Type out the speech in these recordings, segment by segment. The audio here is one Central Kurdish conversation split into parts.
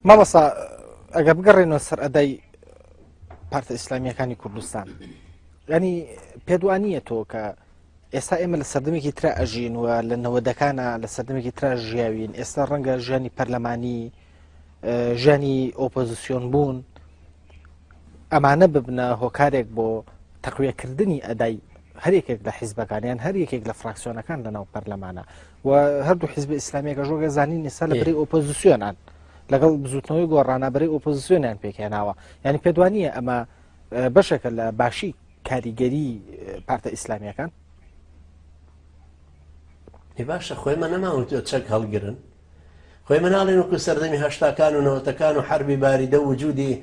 مەبەسا ئەگەر بگەڕێنەوە سەر ئەدای پارتە ئیسلامیەکانی کوردستان، ینی پێدوانیە تۆ کە ئێستا ئێمە لە سەردەمێکی ترا ئەژین و لە نەوەدەکانە لە سەردەمێکی ترا ژیاوین، ئێستا ڕەنگە ژیانی پەرلەمانی، ژیانی ئۆپۆزیسیۆن بوون، ئەمانە ببنە هۆکارێک بۆ تەقویەکردنی ئەدای هەرێکێک لە حیزبەکانیان، هەر یەکێک لە فراکسیۆنەکان لەناو پەرلەمانە و هەردوو حیزب ئیسلامیەکە ژۆگە زانین ئێستا لە بەرەی ئۆپۆزیسیۆنان لەگەڵ بزوتنەوەی گۆڕانە بەرەی ئۆپۆزیسیۆنیان پێکێناوە، ینی پێدوانیە ئەمە بەشێکە لە باشی کاریگەری پارتە ئیسلامیەکان. باشە خۆی من نەماوە چەک هەڵگرن، خۆی مناڵێن وەکو سەردەمی هەشتاکان و نەوەتەکان و حربی باریدە و وجودی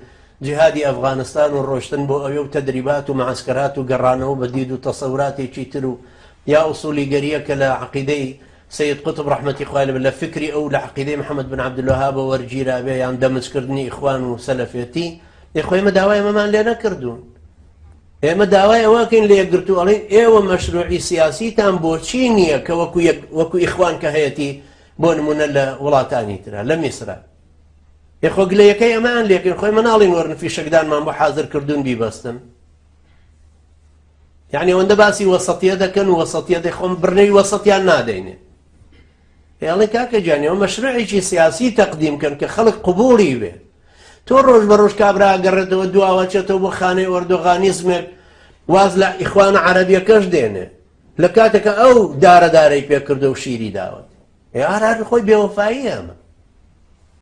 جیهادی ئەفغانستان و ڕۆشتن بۆ ئەوێ و تەدریبات و معسکرات و گەڕانەوە بە دید و تەسەوراتێکی تر و یا ئوسولی گەریە کە لە عەقیدەی سید قوتب ڕەحمەتی خوای لەبێ لە فکری ئەو لە عەقیدەی محەممەد بن عەبدولوەهاب وەرگیرابێ یان دەمجکردنی ئیخوان و سەلەفێتی، خۆی ئێمە داوای ئەمەمان لێ نەکردوون. ئێمە داوای ئەوەکەین لە یەکگرتو ئەڵێن ئێوە مەشروعی سیاسیتان بۆچی نییە کە وەکو ئیخوان کە هەیەی بۆ نمونە لە وڵاتانی ترە لە میسرە یخۆ گلەیەکەی ئەمان لێکن خۆی مناڵین وەرن فیشەکدانمان بۆ حازر کردوون بیبەستن. یعنی ئەوەندە باسی وەسەطیە دەکەن و وەسەطیە دەخۆم برنەوەی وەسەطیان نادەینێ. ئێڵێ کاکە جانیەوە مەشروعێکی سیاسی تەقدیمکەن کە خەڵک قبوڵی بێ. تۆ ڕۆژ بە ڕۆژ کابرا گەڕێتەوە دواوە چێتەوە بۆ خانەی ئۆردۆغانیزمێک واز لە ئیخوانە عەرەبیەکەش دێنێ لە کاتێکە ئەو دارەدارەی پێ کردو و شیری داوت. ئێ ئارار خۆی بێوەفاییە ئەمە.